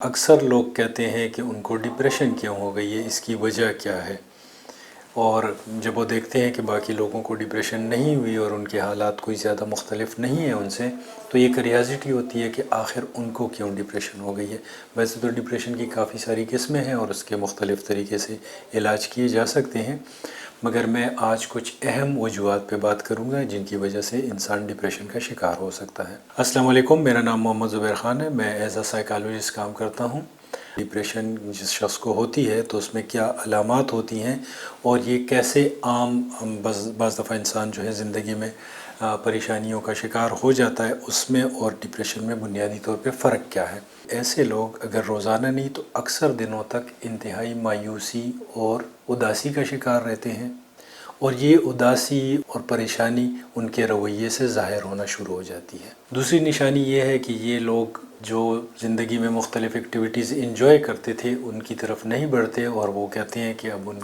اکثر لوگ کہتے ہیں کہ ان کو ڈپریشن کیوں ہو گئی ہے، اس کی وجہ کیا ہے، اور جب وہ دیکھتے ہیں کہ باقی لوگوں کو ڈپریشن نہیں ہوئی اور ان کے حالات کوئی زیادہ مختلف نہیں ہیں ان سے، تو یہ کریازٹی ہوتی ہے کہ آخر ان کو کیوں ڈپریشن ہو گئی ہے۔ ویسے تو ڈپریشن کی کافی ساری قسمیں ہیں اور اس کے مختلف طریقے سے علاج کیے جا سکتے ہیں، مگر میں آج کچھ اہم وجوہات پہ بات کروں گا جن کی وجہ سے انسان ڈپریشن کا شکار ہو سکتا ہے۔ السلام علیکم، میرا نام محمد زبیر خان ہے، میں ایز اے سائیکالوجسٹ کام کرتا ہوں۔ ڈپریشن جس شخص کو ہوتی ہے تو اس میں کیا علامات ہوتی ہیں اور یہ کیسے عام بعض دفعہ انسان جو ہے زندگی میں پریشانیوں کا شکار ہو جاتا ہے، اس میں اور ڈپریشن میں بنیادی طور پہ فرق کیا ہے۔ ایسے لوگ اگر روزانہ نہیں تو اکثر دنوں تک انتہائی مایوسی اور اداسی کا شکار رہتے ہیں، اور یہ اداسی اور پریشانی ان کے رویے سے ظاہر ہونا شروع ہو جاتی ہے۔ دوسری نشانی یہ ہے کہ یہ لوگ جو زندگی میں مختلف ایکٹیویٹیز انجوائے کرتے تھے ان کی طرف نہیں بڑھتے، اور وہ کہتے ہیں کہ اب ان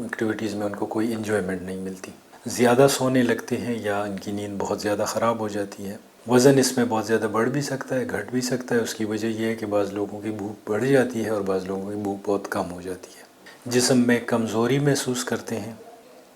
ایکٹیویٹیز میں ان کو کوئی انجوائمنٹ نہیں ملتی۔ زیادہ سونے لگتے ہیں یا ان کی نیند بہت زیادہ خراب ہو جاتی ہے۔ وزن اس میں بہت زیادہ بڑھ بھی سکتا ہے، گھٹ بھی سکتا ہے۔ اس کی وجہ یہ ہے کہ بعض لوگوں کی بھوک بڑھ جاتی ہے اور بعض لوگوں کی بھوک بہت کم ہو جاتی ہے۔ جسم میں کمزوری محسوس کرتے ہیں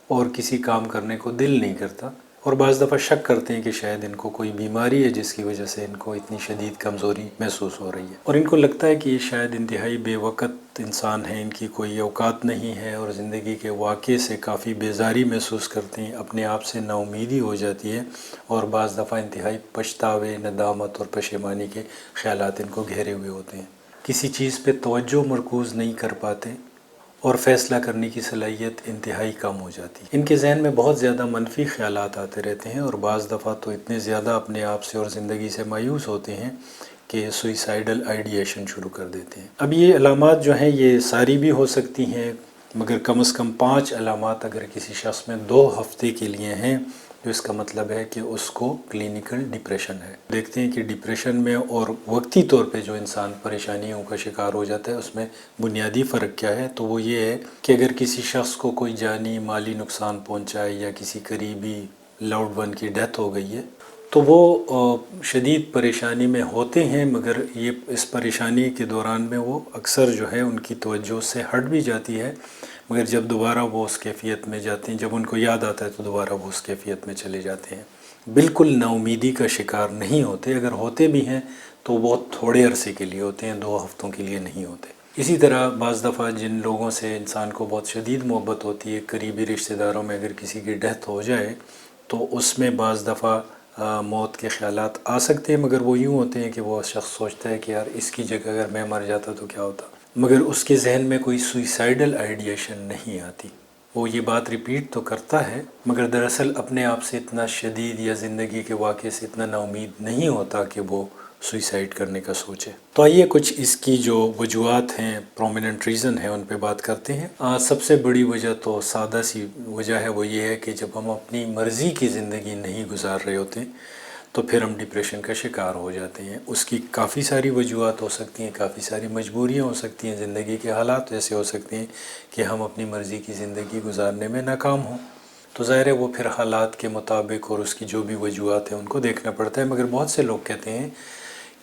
اور کسی کام کرنے کو دل نہیں کرتا، اور بعض دفعہ شک کرتے ہیں کہ شاید ان کو کوئی بیماری ہے جس کی وجہ سے ان کو اتنی شدید کمزوری محسوس ہو رہی ہے، اور ان کو لگتا ہے کہ یہ شاید انتہائی بے وقت انسان ہیں، ان کی کوئی اوقات نہیں ہے، اور زندگی کے واقعے سے کافی بیزاری محسوس کرتے ہیں، اپنے آپ سے نا امیدی ہو جاتی ہے، اور بعض دفعہ انتہائی پچھتاوے، ندامت اور پشیمانی کے خیالات ان کو گھیرے ہوئے ہوتے ہیں۔ کسی چیز پہ توجہ مرکوز نہیں کر پاتے اور فیصلہ کرنے کی صلاحیت انتہائی کم ہو جاتی ہے۔ ان کے ذہن میں بہت زیادہ منفی خیالات آتے رہتے ہیں، اور بعض دفعہ تو اتنے زیادہ اپنے آپ سے اور زندگی سے مایوس ہوتے ہیں کہ سوئیسائیڈل آئیڈیشن شروع کر دیتے ہیں۔ اب یہ علامات جو ہیں یہ ساری بھی ہو سکتی ہیں، مگر کم از کم 5 علامات اگر کسی شخص میں 2 ہفتے کے لیے ہیں تو اس کا مطلب ہے کہ اس کو کلینیکل ڈپریشن ہے۔ دیکھتے ہیں کہ ڈپریشن میں اور وقتی طور پہ جو انسان پریشانیوں کا شکار ہو جاتا ہے اس میں بنیادی فرق کیا ہے، تو وہ یہ ہے کہ اگر کسی شخص کو کوئی جانی مالی نقصان پہنچائے یا کسی قریبی لاؤڈ ون کی ڈیتھ ہو گئی ہے تو وہ شدید پریشانی میں ہوتے ہیں، مگر یہ اس پریشانی کے دوران میں وہ اکثر جو ہے ان کی توجہ سے ہٹ بھی جاتی ہے، مگر جب دوبارہ وہ اس کیفیت میں جاتے ہیں، جب ان کو یاد آتا ہے تو دوبارہ وہ اس کیفیت میں چلے جاتے ہیں۔ بالکل نا امیدی کا شکار نہیں ہوتے، اگر ہوتے بھی ہیں تو بہت تھوڑے عرصے کے لیے ہوتے ہیں، 2 ہفتوں کے لیے نہیں ہوتے۔ اسی طرح بعض دفعہ جن لوگوں سے انسان کو بہت شدید محبت ہوتی ہے، قریبی رشتہ داروں میں اگر کسی کی ڈیتھ ہو جائے تو اس میں بعض دفعہ موت کے خیالات آ سکتے ہیں، مگر وہ یوں ہوتے ہیں کہ وہ شخص سوچتا ہے کہ یار اس کی جگہ اگر میں مر جاتا تو کیا ہوتا، مگر اس کے ذہن میں کوئی سوئیسائیڈل آئیڈیشن نہیں آتی۔ وہ یہ بات ریپیٹ تو کرتا ہے، مگر دراصل اپنے آپ سے اتنا شدید یا زندگی کے واقعے سے اتنا نا امید نہیں ہوتا کہ وہ سوئیسائڈ کرنے کا سوچے۔ تو آئیے کچھ اس کی جو وجوہات ہیں، پرومیننٹ ریزن ہیں، ان پہ بات کرتے ہیں۔ سب سے بڑی وجہ تو سادہ سی وجہ ہے، وہ یہ ہے کہ جب ہم اپنی مرضی کی زندگی نہیں گزار رہے ہوتے تو پھر ہم ڈپریشن کا شکار ہو جاتے ہیں۔ اس کی کافی ساری وجوہات ہو سکتی ہیں، کافی ساری مجبوریاں ہو سکتی ہیں، زندگی کے حالات ایسے ہو سکتے ہیں کہ ہم اپنی مرضی کی زندگی گزارنے میں ناکام ہوں، تو ظاہر ہے وہ پھر حالات کے مطابق اور اس کی جو بھی وجوہات ہیں ان کو دیکھنا پڑتا ہے۔ مگر بہت سے لوگ کہتے ہیں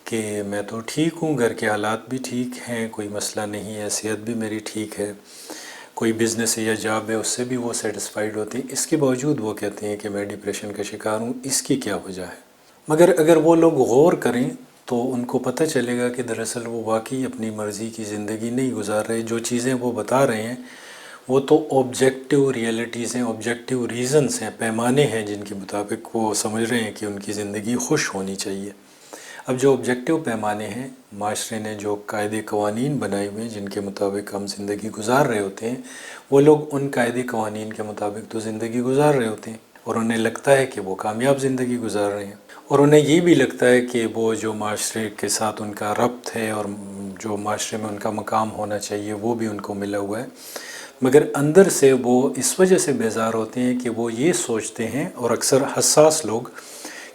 کہ میں تو ٹھیک ہوں، گھر کے حالات بھی ٹھیک ہیں، کوئی مسئلہ نہیں ہے، صحت بھی میری ٹھیک ہے، کوئی بزنس ہے یا جاب ہے اس سے بھی وہ سیٹسفائیڈ ہوتے ہیں، اس کے باوجود وہ کہتے ہیں کہ میں ڈپریشن کا شکار ہوں۔ اس کی کیا وجہ ہے؟ مگر اگر وہ لوگ غور کریں تو ان کو پتہ چلے گا کہ دراصل وہ واقعی اپنی مرضی کی زندگی نہیں گزار رہے۔ جو چیزیں وہ بتا رہے ہیں وہ تو آبجیکٹیو ریئلٹیز ہیں، آبجیکٹیو ریزنز ہیں، پیمانے ہیں جن کے مطابق وہ سمجھ رہے ہیں کہ ان کی زندگی خوش ہونی چاہیے۔ اب جو آبجیکٹیو پیمانے ہیں، معاشرے نے جو قاعدے قوانین بنائے ہوئے ہیں جن کے مطابق ہم زندگی گزار رہے ہوتے ہیں، وہ لوگ ان قاعدے قوانین کے مطابق تو زندگی گزار رہے ہوتے ہیں، اور انہیں لگتا ہے کہ وہ کامیاب زندگی گزار رہے ہیں، اور انہیں یہ بھی لگتا ہے کہ وہ جو معاشرے کے ساتھ ان کا ربط ہے اور جو معاشرے میں ان کا مقام ہونا چاہیے وہ بھی ان کو ملا ہوا ہے، مگر اندر سے وہ اس وجہ سے بیزار ہوتے ہیں کہ وہ یہ سوچتے ہیں، اور اکثر حساس لوگ،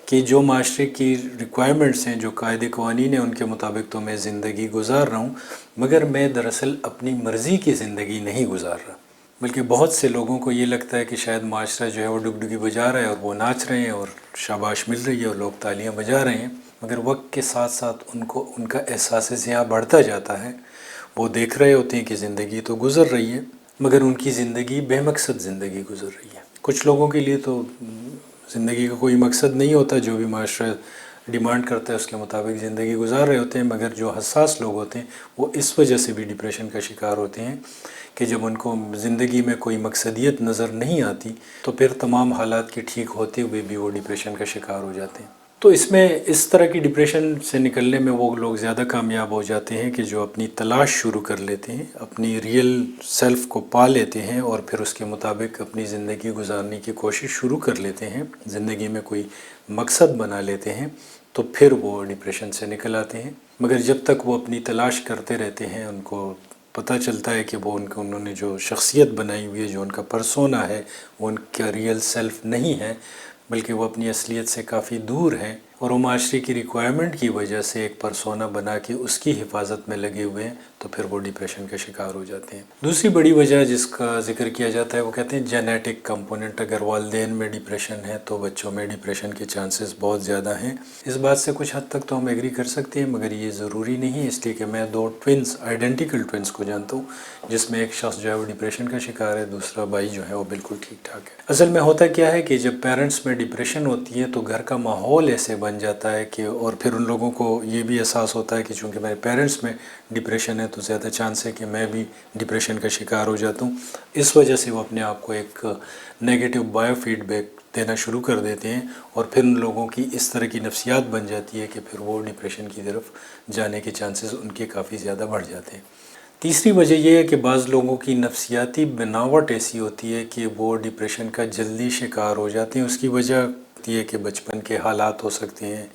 کہ جو معاشرے کی ریکوائرمنٹس ہیں، جو قاعدے قوانین ہیں، ان کے مطابق تو میں زندگی گزار رہا ہوں، مگر میں دراصل اپنی مرضی کی زندگی نہیں گزار رہا۔ بلکہ بہت سے لوگوں کو یہ لگتا ہے کہ شاید معاشرہ جو ہے وہ ڈگڈگی بجا رہا ہے اور وہ ناچ رہے ہیں اور شاباش مل رہی ہے اور لوگ تالیاں بجا رہے ہیں، مگر وقت کے ساتھ ساتھ ان کا احساس ضیاع بڑھتا جاتا ہے۔ وہ دیکھ رہے ہوتے ہیں کہ زندگی تو گزر رہی ہے مگر ان کی زندگی بے مقصد زندگی گزر رہی ہے۔ کچھ لوگوں کے لیے تو زندگی کا کوئی مقصد نہیں ہوتا، جو بھی معاشرہ ڈیمانڈ کرتا ہے اس کے مطابق زندگی گزار رہے ہوتے ہیں، مگر جو حساس لوگ ہوتے ہیں وہ اس وجہ سے بھی ڈپریشن کا شکار ہوتے ہیں کہ جب ان کو زندگی میں کوئی مقصدیت نظر نہیں آتی تو پھر تمام حالات کے ٹھیک ہوتے ہوئے بھی وہ ڈپریشن کا شکار ہو جاتے ہیں۔ تو اس میں اس طرح کی ڈپریشن سے نکلنے میں وہ لوگ زیادہ کامیاب ہو جاتے ہیں کہ جو اپنی تلاش شروع کر لیتے ہیں، اپنی ریئل سیلف کو پا لیتے ہیں اور پھر اس کے مطابق اپنی زندگی گزارنے کی کوشش شروع کر لیتے ہیں، زندگی میں کوئی مقصد بنا لیتے ہیں، تو پھر وہ ڈپریشن سے نکل آتے ہیں۔ مگر جب تک وہ اپنی تلاش کرتے رہتے ہیں، ان کو پتہ چلتا ہے کہ وہ انہوں نے جو شخصیت بنائی ہوئی ہے، جو ان کا پرسونا ہے، وہ ان کا ریئل سیلف نہیں ہے بلکہ وہ اپنی اصلیت سے کافی دور ہیں اور وہ معاشرے کی ریکوائرمنٹ کی وجہ سے ایک پرسونا بنا کے اس کی حفاظت میں لگے ہوئے ہیں، تو پھر وہ ڈپریشن کا شکار ہو جاتے ہیں۔ دوسری بڑی وجہ جس کا ذکر کیا جاتا ہے وہ کہتے ہیں جینیٹک کمپوننٹ۔ اگر والدین میں ڈپریشن ہے تو بچوں میں ڈپریشن کے چانسز بہت زیادہ ہیں۔ اس بات سے کچھ حد تک تو ہم ایگری کر سکتے ہیں مگر یہ ضروری نہیں ہے، اس لیے کہ میں 2 ٹوینس، آئیڈینٹیکل ٹوینس کو جانتا ہوں جس میں ایک شخص جو ہے وہ ڈپریشن کا شکار ہے، دوسرا بھائی جو ہے وہ بالکل ٹھیک ٹھاک ہے۔ اصل میں ہوتا کیا ہے کہ جب پیرنٹس میں ڈپریشن ہوتی ہے تو گھر کا ماحول ایسے بن جاتا ہے کہ، اور پھر ان لوگوں کو یہ بھی احساس ہوتا ہے کہ چونکہ میرے پیرنٹس میں ڈپریشن ہے تو زیادہ چانس ہے کہ میں بھی ڈپریشن کا شکار ہو جاتا ہوں۔ اس وجہ سے وہ اپنے آپ کو ایک نیگیٹو بایو فیڈ بیک دینا شروع کر دیتے ہیں اور پھر ان لوگوں کی اس طرح کی نفسیات بن جاتی ہے کہ پھر وہ ڈپریشن کی طرف جانے کے چانسز ان کے کافی زیادہ بڑھ جاتے ہیں۔ تیسری وجہ یہ ہے کہ بعض لوگوں کی نفسیاتی بناوٹ ایسی ہوتی ہے کہ وہ ڈپریشن کا جلدی شکار ہو جاتے ہیں۔ اس کی وجہ یہ ہے کہ بچپن کے حالات ہو سکتے ہیں،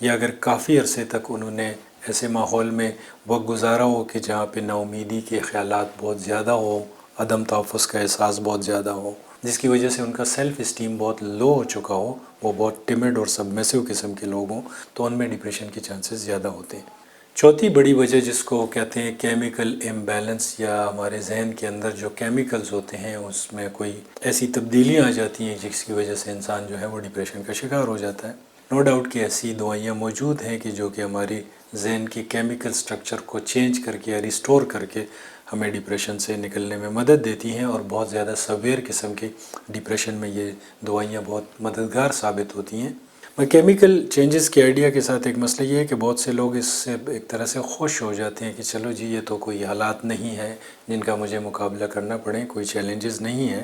یا اگر کافی عرصے تک انہوں نے ایسے ماحول میں وقت گزارا ہو کہ جہاں پہ نا امیدی کے خیالات بہت زیادہ ہو، عدم تحفظ کا احساس بہت زیادہ ہو، جس کی وجہ سے ان کا سیلف اسٹیم بہت لو ہو چکا ہو، وہ بہت ٹمڈ اور سبمیسو قسم کے لوگ ہوں، تو ان میں ڈپریشن کے چانسز زیادہ ہوتے ہیں۔ چوتھی بڑی وجہ جس کو کہتے ہیں کیمیکل امبیلنس، یا ہمارے ذہن کے اندر جو کیمیکلز ہوتے ہیں اس میں کوئی ایسی تبدیلیاں آ جاتی ہیں جس کی وجہ سے انسان جو ہے وہ ڈپریشن کا شکار ہو جاتا ہے۔ نو ڈاؤٹ کہ ایسی دوائیاں موجود ہیں کہ جو کہ ہماری ذہن کی کیمیکل سٹرکچر کو چینج کر کے یا ریسٹور کر کے ہمیں ڈپریشن سے نکلنے میں مدد دیتی ہیں، اور بہت زیادہ سویئر قسم کے ڈپریشن میں یہ دوائیاں بہت مددگار ثابت ہوتی ہیں۔ کیمیکل چینجز کے آئیڈیا کے ساتھ ایک مسئلہ یہ ہے کہ بہت سے لوگ اس سے ایک طرح سے خوش ہو جاتے ہیں کہ چلو جی یہ تو کوئی حالات نہیں ہے جن کا مجھے مقابلہ کرنا پڑے، کوئی چیلنجز نہیں ہیں،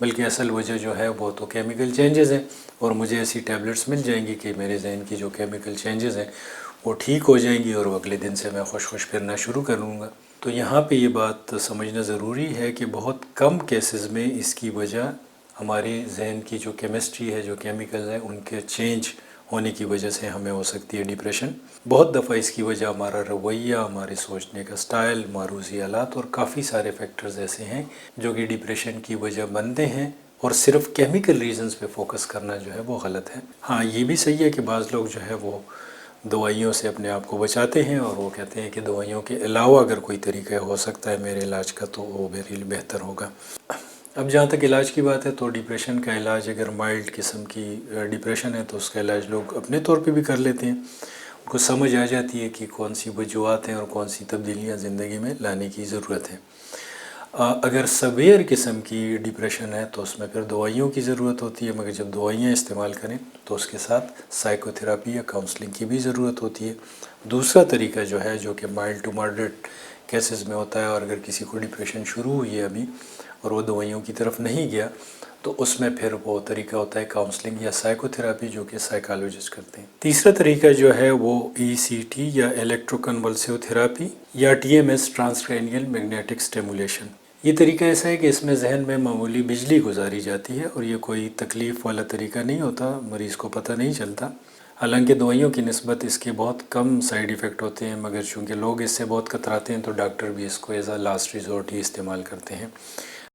بلکہ اصل وجہ جو ہے وہ تو کیمیکل چینجز ہیں، اور مجھے ایسی ٹیبلٹس مل جائیں گی کہ میرے ذہن کی جو کیمیکل چینجز ہیں وہ ٹھیک ہو جائیں گی اور وہ اگلے دن سے میں خوش خوش پھرنا شروع کر لوں گا۔ تو یہاں پہ یہ بات سمجھنا ضروری ہے کہ بہت کم کیسز میں اس کی وجہ ہمارے ذہن کی جو کیمسٹری ہے، جو کیمیکل ہیں، ان کے چینج ہونے کی وجہ سے ہمیں ہو سکتی ہے ڈپریشن۔ بہت دفعہ اس کی وجہ ہمارا رویہ، ہمارے سوچنے کا سٹائل، معروضی حالات اور کافی سارے فیکٹرز ایسے ہیں جو کہ ڈپریشن کی وجہ بنتے ہیں، اور صرف کیمیکل ریزنز پہ فوکس کرنا جو ہے وہ غلط ہے۔ ہاں یہ بھی صحیح ہے کہ بعض لوگ جو ہے وہ دوائیوں سے اپنے آپ کو بچاتے ہیں اور وہ کہتے ہیں کہ دوائیوں کے علاوہ اگر کوئی طریقہ ہو سکتا ہے میرے علاج کا تو وہ میرے لیے بہتر ہوگا۔ اب جہاں تک علاج کی بات ہے تو ڈپریشن کا علاج، اگر مائلڈ قسم کی ڈپریشن ہے تو اس کا علاج لوگ اپنے طور پہ بھی کر لیتے ہیں۔ ان کو سمجھ آ جاتی ہے کہ کون سی وجوہات ہیں اور کون سی تبدیلیاں زندگی میں لانے کی ضرورت ہے۔ اگر سویئر قسم کی ڈپریشن ہے تو اس میں پھر دوائیوں کی ضرورت ہوتی ہے، مگر جب دوائیاں استعمال کریں تو اس کے ساتھ سائیکو تھراپی یا کاؤنسلنگ کی بھی ضرورت ہوتی ہے۔ دوسرا طریقہ جو ہے، جو کہ مائلڈ ٹو ماڈریٹ کیسز میں ہوتا ہے، اور اگر کسی کو ڈپریشن شروع ہوئی ہے ابھی اور وہ دوائیوں کی طرف نہیں گیا تو اس میں پھر وہ طریقہ ہوتا ہے کاؤنسلنگ یا سائیکو تھراپی، جو کہ سائیکالوجسٹ کرتے ہیں۔ تیسرا طریقہ جو ہے وہ ECT یا الیکٹرو کنولسیو تھراپی یا TMS، transcranial magnetic stimulation. یہ طریقہ ایسا ہے کہ اس میں ذہن میں معمولی بجلی گزاری جاتی ہے، اور یہ کوئی تکلیف والا طریقہ نہیں ہوتا، مریض کو پتہ نہیں چلتا۔ حالانکہ دوائیوں کی نسبت اس کے بہت کم سائیڈ ایفیکٹ ہوتے ہیں، مگر چونکہ لوگ اس سے بہت کتراتے ہیں تو ڈاکٹر بھی اس کو ایز اے لاسٹ ریزورٹ ہی استعمال کرتے ہیں۔